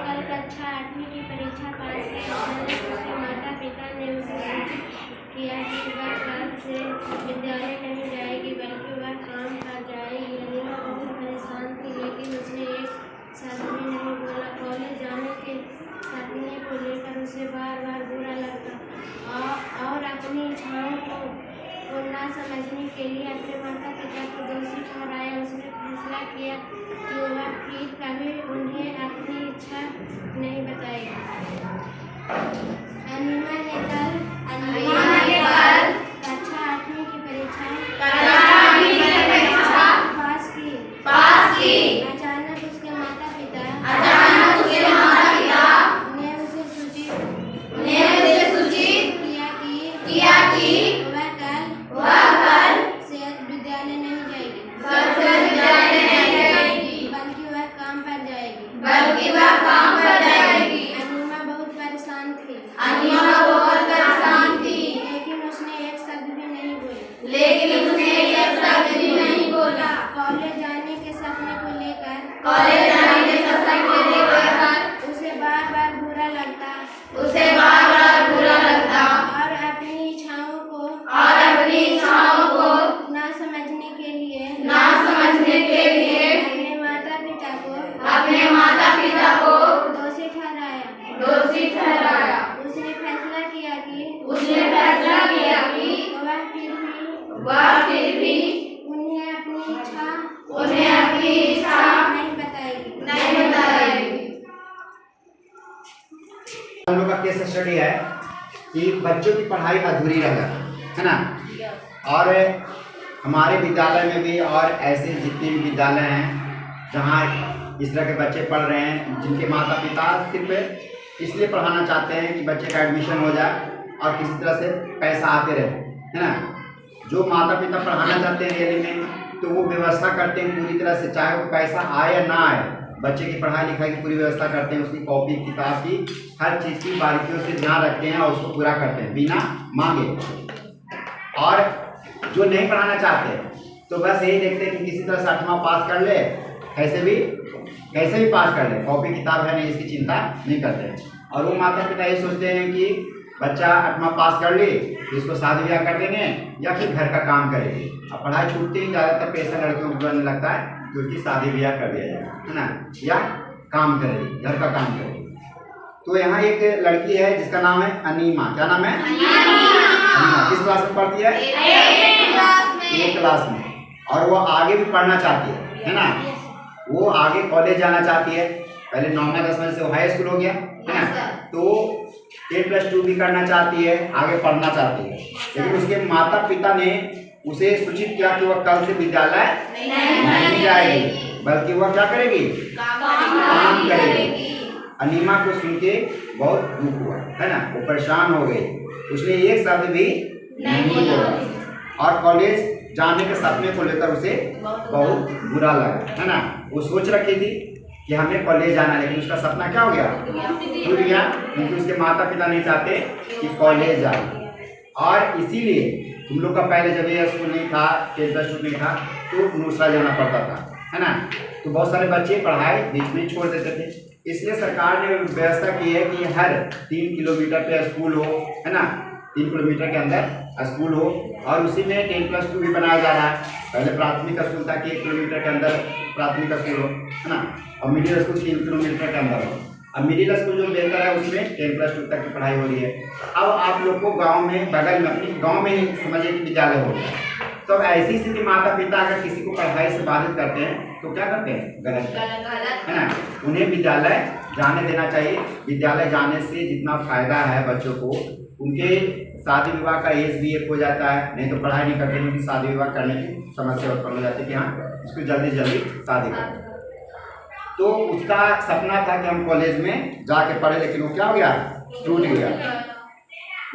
कल कक्षा 8वीं की परीक्षा पास की। उसके माता पिता ने उसे सूचित किया कि वह कल से विद्यालय नहीं जाएगी बल्कि वह काम पर जाएगी। अनीमा बहुत परेशान थी, लेकिन उसने एक शब्द भी नहीं बोला। कॉलेज जाने के सपने को लेकर उसे बार बार बुरा लगता और अपनी इच्छाओं को ना समझने के लिए अपने माता पिता को दोषी ठहराया। उसने फैसला किया कि वह फिर कभी उन्हें अपनी इच्छा नहीं बताएगी। अनीमा ने कल कक्षा 8वीं की परीक्षा पास की। अचानक उसके माता पिता ने उसे सूचित किया कि वह कल से विद्यालय नहीं जाएगी बल्कि वह काम पर जाएगी। अनीमा बहुत परेशान थी, लेकिन उसने एक शब्द भी नहीं बोला। कॉलेज जाने के सपने को लेकर उसे बार बार बुरा लगता और अपनी इच्छाओं को ना समझने के लिए अपने माता पिता को दोषी ठहराया। उसने फैसला किया कि वह फिर भी उन्हें अपनी इच्छा नहीं बताएगी। हम लोग का केस स्टडी है कि बच्चों की पढ़ाई अधूरी रह जाती है ना। और हमारे विद्यालय में भी और ऐसे जितने भी विद्यालय हैं जहाँ इस तरह के बच्चे पढ़ रहे हैं, जिनके माता पिता सिर्फ इसलिए पढ़ाना चाहते हैं कि बच्चे का एडमिशन हो जाए और किसी तरह से पैसा आते रहे, है ना। जो माता पिता पढ़ाना चाहते हैं रियली में, तो वो व्यवस्था करते हैं पूरी तरह से, चाहे वो पैसा आए या ना आए, बच्चे की पढ़ाई लिखाई की पूरी व्यवस्था करते हैं। उसकी कॉपी किताब की हर चीज़ की बारीकियों से ध्यान रखते हैं और उसको पूरा करते हैं बिना मांगे। और जो नहीं पढ़ाना चाहते तो बस यही देखते हैं कि किसी तरह से 8वां पास कर ले, कैसे भी पास कर ले, कॉपी किताब है नहीं, इसकी चिंता नहीं करते। और वो माता पिता ये सोचते हैं कि बच्चा 8वां पास कर ले तो इसको शादी ब्याह कर देंगे या फिर घर का काम करेंगे। अब पढ़ाई छूटते ही ज़्यादातर पैसा लड़कियों को बनने लगता है क्योंकि शादी ब्याह कर दिया जाएगा, है ना, या काम करेगी, घर का काम करेगी। तो यहाँ एक लड़की है जिसका नाम है अनीमा। क्या नाम है? अनीमा। किस क्लास में पढ़ती है? 8th क्लास में। और वो आगे भी पढ़ना चाहती है ना। वो आगे कॉलेज जाना चाहती है। पहले 9वां 10वां से हाई स्कूल हो गया, है ना, तो 8+2 भी करना चाहती है, आगे पढ़ना चाहती है। लेकिन उसके माता पिता ने उसे सूचित किया कि वह कल से विद्यालय नहीं जाएगी बल्कि वह क्या करेगी? काम करेगी। अनीमा को सुन के बहुत दुख हुआ, है ना, वो परेशान हो गई। उसने एक शब्द भी नहीं बोला और कॉलेज जाने के सपने को लेकर उसे बहुत बुरा लगा, है ना। वो सोच रखी थी कि हमें कॉलेज जाना, लेकिन उसका सपना क्या हो गया? टूट गया, क्योंकि उसके माता पिता नहीं चाहते कि कॉलेज जाए। और इसीलिए तुम लोग का पहले जब ये स्कूल नहीं था, 8+2 नहीं था, तो दूसरा जाना पड़ता था, है ना। तो बहुत सारे बच्चे पढ़ाई बीच में छोड़ देते थे। इसलिए सरकार ने व्यवस्था की है कि हर 3 किलोमीटर पे स्कूल हो, है ना, 3 किलोमीटर के अंदर स्कूल हो। और उसी में 10+2 भी बनाया जा रहा है। पहले प्राथमिक स्कूल था कि 1 किलोमीटर के अंदर प्राथमिक स्कूल हो, है ना, और मिडिल स्कूल 3 किलोमीटर के अंदर हो। अब मिडिल स्कूल जो बेहतर है उसमें 10+2 तक की पढ़ाई हो रही है। अब आप लोग को गांव में, बगल में, अपनी गांव में ही समझिए कि विद्यालय हो गया। तो ऐसी स्थिति माता पिता अगर किसी को पढ़ाई से बाधित करते हैं तो क्या करते हैं? गलत, है ना। उन्हें विद्यालय जाने देना चाहिए। विद्यालय जाने से जितना फायदा है बच्चों को, उनके शादी विवाह का एज भी एक हो जाता है। नहीं तो पढ़ाई नहीं करते, क्योंकि शादी विवाह करने की समस्या उत्पन्न हो जाती है कि हाँ इसको जल्दी जल्दी शादी कर। तो उसका सपना था कि हम कॉलेज में जाके पढ़े, लेकिन वो क्या हो गया? टूट गया।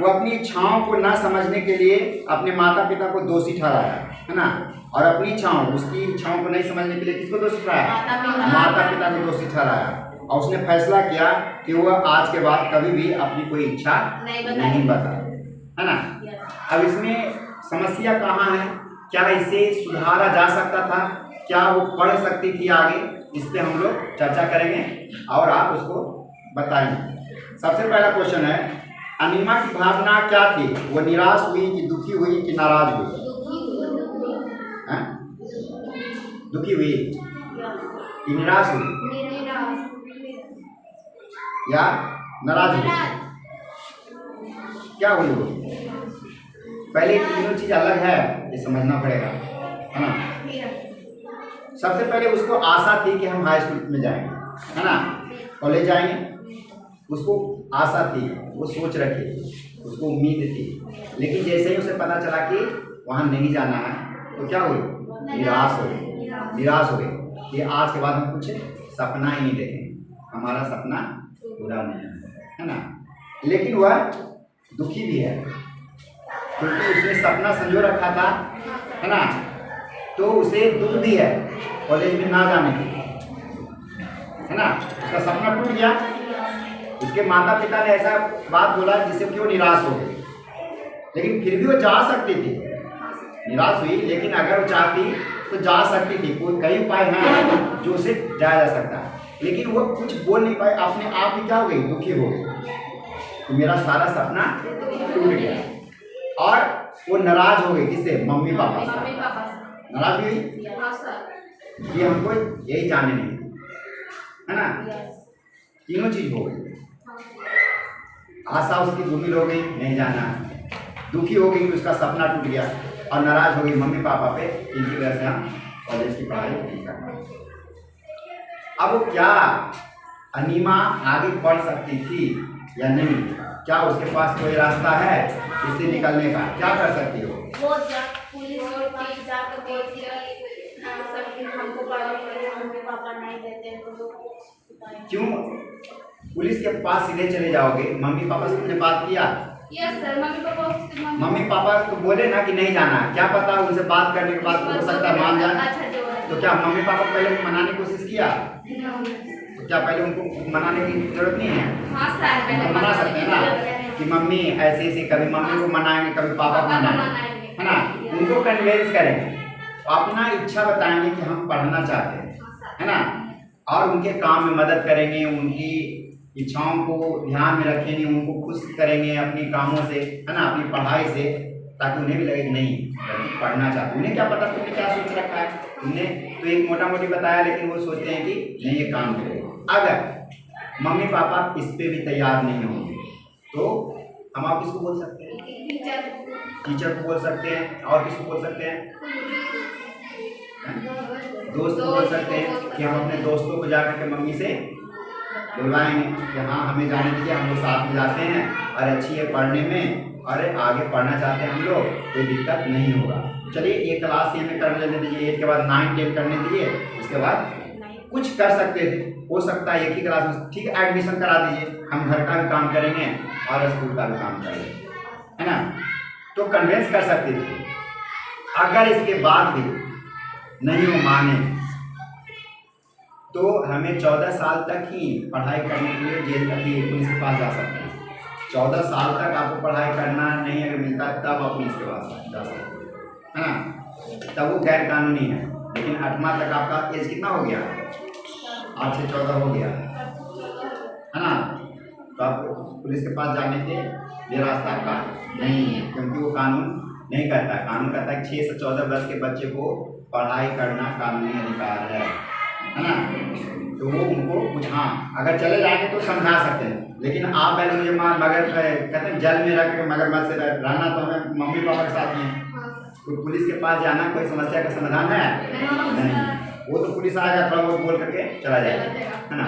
वो अपनी इच्छाओं को ना समझने के लिए अपने माता पिता को दोषी ठहराया, है ना। और अपनी इच्छाओं, उसकी इच्छाओं को नहीं समझने के लिए किसको दोषी ठहराया? माता पिता को दोषी ठहराया। और उसने फैसला किया कि वह आज के बाद कभी भी अपनी कोई इच्छा नहीं बताए, है ना। अब इसमें समस्या कहाँ है? क्या इसे सुधारा जा सकता था? क्या वो पढ़ सकती थी आगे, इस पे हम लोग चर्चा करेंगे और आप उसको बताएंगे। सबसे पहला क्वेश्चन है, अनीमा की भावना क्या थी? वो निराश हुई कि दुखी हुई कि नाराज हुई? हैं? दुखी हुई कि निराश हुई या नाराज हुई? क्या हुई वो? पहले तीनों चीज अलग है, ये समझना पड़ेगा, है ना। सबसे पहले उसको आशा थी कि हम हाई स्कूल में जाएंगे, है ना, कॉलेज जाएंगे, उसको आशा थी, वो सोच रखी, उसको उम्मीद थी। लेकिन जैसे ही उसे पता चला कि वहाँ नहीं जाना है तो क्या हुई? निराश हो गई, निराश हो गई कि आज के बाद हम कुछ सपना ही नहीं देखेंगे, हमारा सपना पूरा नहीं है ना। लेकिन वह दुखी भी है क्योंकि उसने सपना संजो रखा था, है ना, तो उसे दुख भी है कॉलेज में ना जाने की, है ना। उसका सपना टूट गया, उसके माता पिता ने ऐसा बात बोला जिससे कि वो निराश हो गई। लेकिन फिर भी वो जा सकती थी, निराश हुई लेकिन अगर वो चाहती तो जा सकती थी, कोई कई उपाय हैं जो उसे जाया जा सकता है। लेकिन वो कुछ बोल नहीं पाई, अपने आप ही क्या हो गई? दुखी हो गई, तो मेरा सारा सपना टूट गया। और वो नाराज हो गई, किससे? मम्मी पापा से नाराज हुई कि हमको यही जाने नहीं, है ना। तीनों चीज हो गई, आशा उसकी धूमिल हो गई, नहीं जाना, दुखी हो गई कि उसका सपना टूट गया, और नाराज हो गई मम्मी पापा पे, इनकी वजह से हम कॉलेज की पढ़ाई नहीं कर पाए। अब क्या अनीमा आगे बढ़ सकती थी या नहीं? क्या उसके पास कोई रास्ता है इससे निकलने का? क्या कर सकती हो? क्यों पुलिस के पास सीधे चले जाओगे? मम्मी पापा से तुमने बात किया? यस सर, मम्मी पापा तो बोले ना कि नहीं जाना, क्या पता उनसे बात करने के बाद हो सकता है मान जाए। तो क्या मम्मी पापा पहले मनाने की कोशिश किया? तो क्या पहले उनको मनाने की जरूरत नहीं है? तो मना सकते हैं ना कि मम्मी ऐसे ऐसे, कभी मम्मी को मनाएंगे, कभी पापा को मनाएंगे, है ना। उनको कन्विंस करेंगे, अपना इच्छा बताएंगे कि हम पढ़ना चाहते हैं, है ना, और उनके काम में मदद करेंगे, उनकी इच्छाओं को ध्यान में रखेंगे, उनको खुश करेंगे अपने कामों से, है ना, अपनी पढ़ाई से, ताकि उन्हें भी लगे कि नहीं लड़की पढ़ना चाहती। उन्हें क्या पता तुमने क्या सोच रखा है, तुमने तो एक मोटा मोटी बताया, लेकिन वो सोचते हैं कि नहीं ये काम करेगा। अगर मम्मी पापा इस पे भी तैयार नहीं होंगे तो हम आप किसको बोल सकते हैं? टीचर को बोल सकते हैं, और किसको बोल सकते हैं? दोस्त को बोल सकते हैं कि हम अपने दोस्तों को जाकर के मम्मी से बुलवाएंगे कि हाँ हमें जाने दीजिए, हम लोग साथ में जाते हैं और अच्छी है पढ़ने में, और आगे पढ़ना चाहते हैं हम लोग, कोई दिक्कत नहीं होगा। चलिए एक क्लास ही हमें कर लेने दीजिए, 8 के बाद 9 10 करने दीजिए, उसके बाद कुछ कर सकते थे, हो सकता है एक ही क्लास में, ठीक है एडमिशन करा दीजिए, हम घर का भी काम करेंगे और स्कूल का भी काम करेंगे, है ना। तो कन्विंस कर सकते थे। अगर इसके बाद भी नहीं वो माने तो हमें 14 साल तक ही पढ़ाई करने के लिए जेल तक ही पुलिस के पास जा सकते हैं। 14 साल तक आपको पढ़ाई करना नहीं अगर मिलता तब आप पुलिस के पास जा सकते हैं, है ना, तब वो गैर कानूनी है। लेकिन 8वां तक आपका एज कितना हो गया? 8 से 14 हो गया, है ना, तो आप पुलिस के पास जाने के लिए रास्ता आपका नहीं है, क्योंकि वो कानून नहीं कहता है। कानून कहता है 6 से 14 वर्ष के बच्चे को पढ़ाई करना कानूनी अधिकार है ना। तो वो उनको कुछ, हाँ अगर चले जाएंगे तो समझा सकते हैं, लेकिन आप पहले मुझे मगर कहते हैं जल में रख के मगरमच्छ से रहना, तो हमें मम्मी पापा के साथ ही है। तो पुलिस के पास जाना कोई समस्या का समाधान है नहीं, वो तो पुलिस आएगा थोड़ा बहुत बोल करके चला जाएगा, है ना।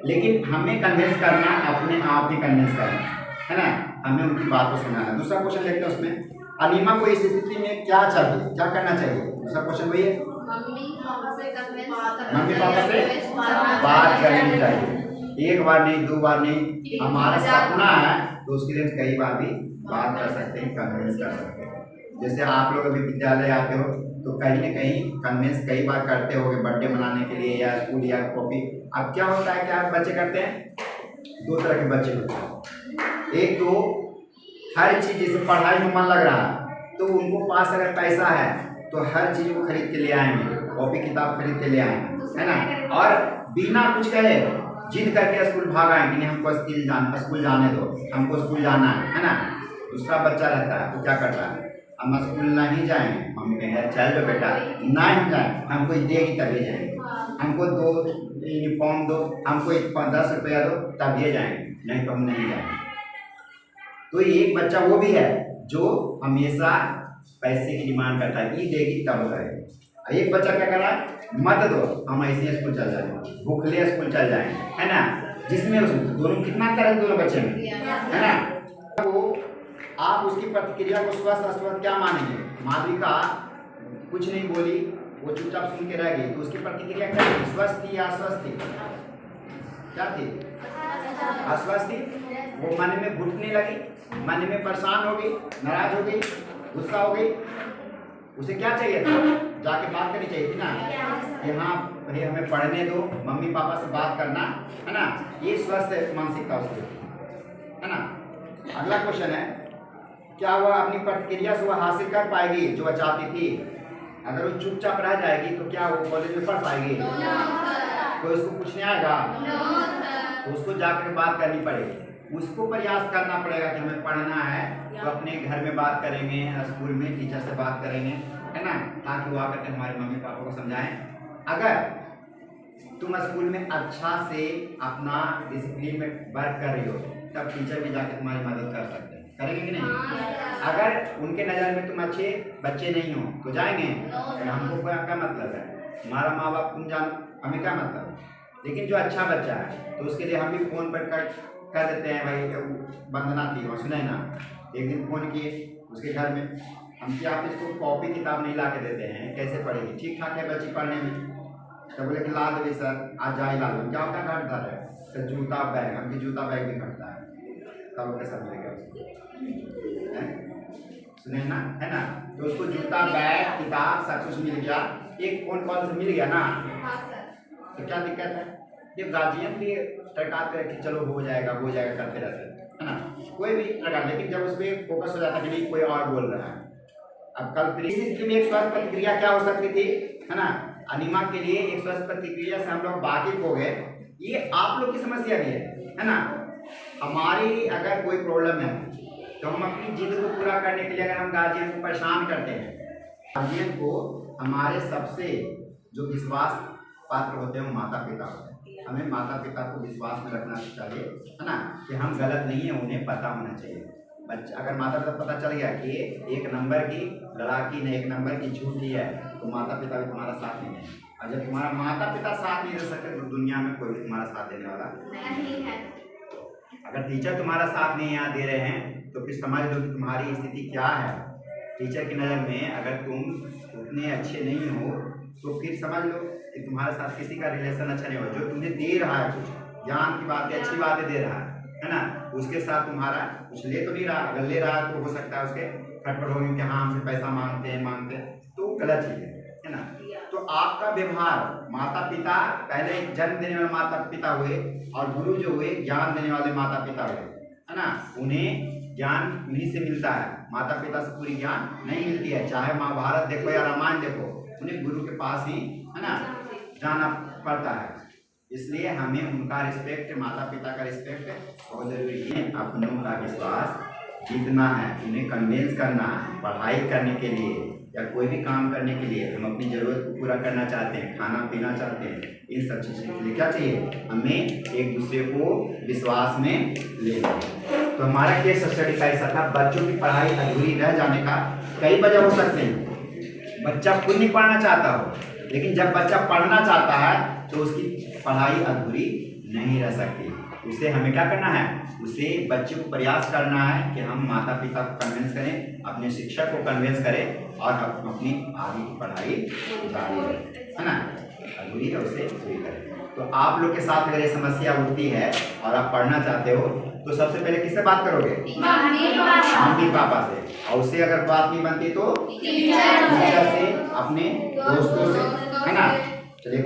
लेकिन हमें कन्विंस करना, अपने आप ही कन्विंस करना, है ना, हमें उनकी बात को सुनना है। दूसरा क्वेश्चन देखते हैं उसमें, अनीमा को इस स्थिति में क्या चाहिए, क्या करना चाहिए? दूसरा क्वेश्चन वही है, मम्मी पापा से बात करनी चाहिए, एक बार नहीं 2 बार नहीं, हमारा सपना है तो उसके लिए कई बार भी बात कर सकते हैं, कन्विंस कर सकते हैं। जैसे आप लोग अभी विद्यालय आते हो तो कहीं न कहीं कन्विंस कई बार करते होगे बर्थडे मनाने के लिए या स्कूल या कॉपी। अब क्या होता है, क्या बच्चे करते हैं, 2 तरह के बच्चे होते हैं। एक तो हर चीज़, जैसे पढ़ाई में मन लग रहा है तो उनको पास अगर पैसा है तो हर चीज़ को खरीद के ले आएंगे, कॉपी किताब खरीद के ले आए, है ना, और बिना कुछ कहे जिद करके स्कूल भाग आए कि नहीं हमको स्कूल जाने दो, हमको स्कूल जाना है ना। दूसरा बच्चा रहता है तो क्या करता है, हम स्कूल नहीं जाएंगे, मम्मी कहेंगे चल लो बेटा, ना हम जाए, हमको देगी तभी जाएंगे, हमको 2 यूनिफॉर्म दो, हमको 10 रुपया दो तब ये जाएंगे, नहीं तो हम नहीं जाएंगे। तो एक बच्चा वो भी है जो हमेशा पैसे की डिमांड करता है, ये देगी तब करेगा। एक बच्चा क्या कर रहा है, मत दो हम ऐसे स्कूल चल जाएंगे, भूखले स्कूल चल जाएंगे, है ना, जिसमें दोनों कितना करें दोनों बच्चे में, है ना। वो आप उसकी प्रतिक्रिया को स्वस्थ अस्वस्थ क्या मानेंगे। माधविका कुछ नहीं बोली, वो चुपचाप सुन के रह गई, तो उसकी प्रतिक्रिया क्या थी, स्वस्थ थी या अस्वस्थ थी, क्या थी, अस्वस्थ थी। वो मन में घुटने लगी, मन में परेशान हो गई, नाराज हो गई, गुस्सा हो गई। उसे क्या चाहिए था, जाके बात करनी चाहिए थी ना कि हाँ भाई हमें पढ़ने दो, मम्मी पापा से बात करना, है ना, ये स्वस्थ मानसिकता उसकी, है ना। अगला क्वेश्चन है, क्या वह अपनी प्रतिक्रिया से वह हासिल कर पाएगी जो वह चाहती थी। अगर वो चुपचाप रह जाएगी तो क्या वो कॉलेज में पढ़ पाएगी, कोई उसको पूछने आएगा, तो उसको जाकर बात करनी पड़ेगी, उसको प्रयास करना पड़ेगा कि हमें पढ़ना है, तो अपने घर में बात करेंगे, स्कूल में टीचर से बात करेंगे, है ना, ताकि वो आकर के हमारे मम्मी पापा को समझाएं। अगर तुम स्कूल में अच्छा से अपना डिसिप्लिन में वर्क कर रही हो तब टीचर भी जाकर तुम्हारी मदद कर सकते हैं, करेंगे कि नहीं। अगर उनके नज़र में तुम अच्छे बच्चे नहीं हो तो जाएंगे, हमको क्या मतलब है, हमारा माँ बाप तुम जान, हमें क्या मतलब। लेकिन जो अच्छा बच्चा है तो उसके लिए हम भी फ़ोन पर कर देते हैं, भाई वंदना थी और सुने ना, एक दिन फ़ोन किए उसके घर में, हम कि आप इसको कॉपी किताब नहीं ला के देते हैं, कैसे पढ़ेगी, ठीक ठाक है बच्ची पढ़ने में, तो बोले कि ला देवी सर, आज जा ही ला दो, क्या होता है घटता है, तो जूता बैग, हमके जूता बैग भी घटता है, तब कैसा मिलेगा उसको, सुने ना, है ना। तो उसको जूता बैग किताब सब कुछ मिल गया, एक फ़ोन कॉल से मिल गया ना, तो क्या दिक्कत है। ये गार्जियन भी टरकाते हैं कि चलो हो जाएगा करते रहते हैं, है ना, कोई भी टरका, लेकिन जब उस पर फोकस हो जाता है कि नहीं कोई और बोल रहा है। अब कल इस स्थिति में एक स्वस्थ प्रतिक्रिया क्या हो सकती थी, है ना, अनिमा के लिए एक स्वस्थ प्रतिक्रिया से हम लोग वाकिफ हो गए, ये आप लोग की समस्या भी है ना। हमारी अगर कोई प्रॉब्लम है तो हम अपनी जिद को पूरा करने के लिए अगर हम गार्जियन को परेशान करते हैं, गार्जियन को हमारे सबसे जो विश्वास पात्र होते हैं वो माता पिता होते हैं। हमें माता पिता को विश्वास में रखना चाहिए, है ना, कि हम गलत नहीं है, उन्हें पता होना चाहिए। बच्चा अगर माता पिता पता चल गया कि एक नंबर की लड़ाकी ने, एक नंबर की झूठी है, तो माता पिता भी तुम्हारा साथ नहीं है। और जब तुम्हारा माता पिता साथ नहीं दे सकते तो दुनिया में कोई भी तुम्हारा साथ देने वाला नहीं है। अगर टीचर तुम्हारा साथ नहीं यहाँ दे रहे हैं तो फिर समझ लो कि तुम्हारी स्थिति क्या है। टीचर की नज़र में अगर तुम उतने अच्छे नहीं हो तो फिर समझ लो कि तुम्हारे साथ किसी का रिलेशन अच्छा नहीं हो। जो तुम्हें दे रहा है कुछ ज्ञान की बातें, अच्छी बातें दे रहा है ना, उसके साथ तुम्हारा कुछ ले तो नहीं रहा। अगर ले रहा है तो हो सकता है उसके खटपट होंगे कि हाँ हमसे पैसा मांगते हैं, तो गलत चीज़ है ना। तो आपका व्यवहार, माता पिता पहले जन्म देने वाले माता पिता हुए और गुरु जो हुए ज्ञान देने वाले माता पिता हुए, है ना, उन्हें ज्ञान उन्हीं से मिलता है, माता पिता से पूरी ज्ञान नहीं मिलती है। चाहे महाभारत देखो या रामायण देखो, उन्हें गुरु के पास ही, है ना, जाना पड़ता है। इसलिए हमें उनका रिस्पेक्ट, माता पिता का रिस्पेक्ट बहुत जरूरी है। अपनों का विश्वास जीतना है, उन्हें कन्विंस करना है। पढ़ाई करने के लिए या कोई भी काम करने के लिए हम अपनी ज़रूरत को पूरा करना चाहते हैं, खाना पीना चाहते हैं, इन सब चीज़ों के लिए क्या चाहिए, हमें एक दूसरे को विश्वास में ले। तो हमारा केस स्टडी का ऐसा था, बच्चों की पढ़ाई अधूरी रह जाने का कई वजह हो सकते हैं। बच्चा खुद नहीं पढ़ना चाहता हो, लेकिन जब बच्चा पढ़ना चाहता है तो उसकी पढ़ाई अधूरी नहीं रह सकती। उसे हमें क्या करना है, उसे बच्चे को प्रयास करना है कि हम माता पिता को कन्विंस करें, अपने शिक्षक को कन्विंस करें और हम अपनी आगे की पढ़ाई जारी रखें, है ना, अधूरी है उसे पूरी करें। तो आप लोग के साथ अगर ये समस्या उठती है और आप पढ़ना चाहते हो तो सबसे पहले किससे बात करोगे, मम्मी पापा से, और उससे अगर बात नहीं बनती तो टीचर से, अपने दोस्तों से, है ना। चलिए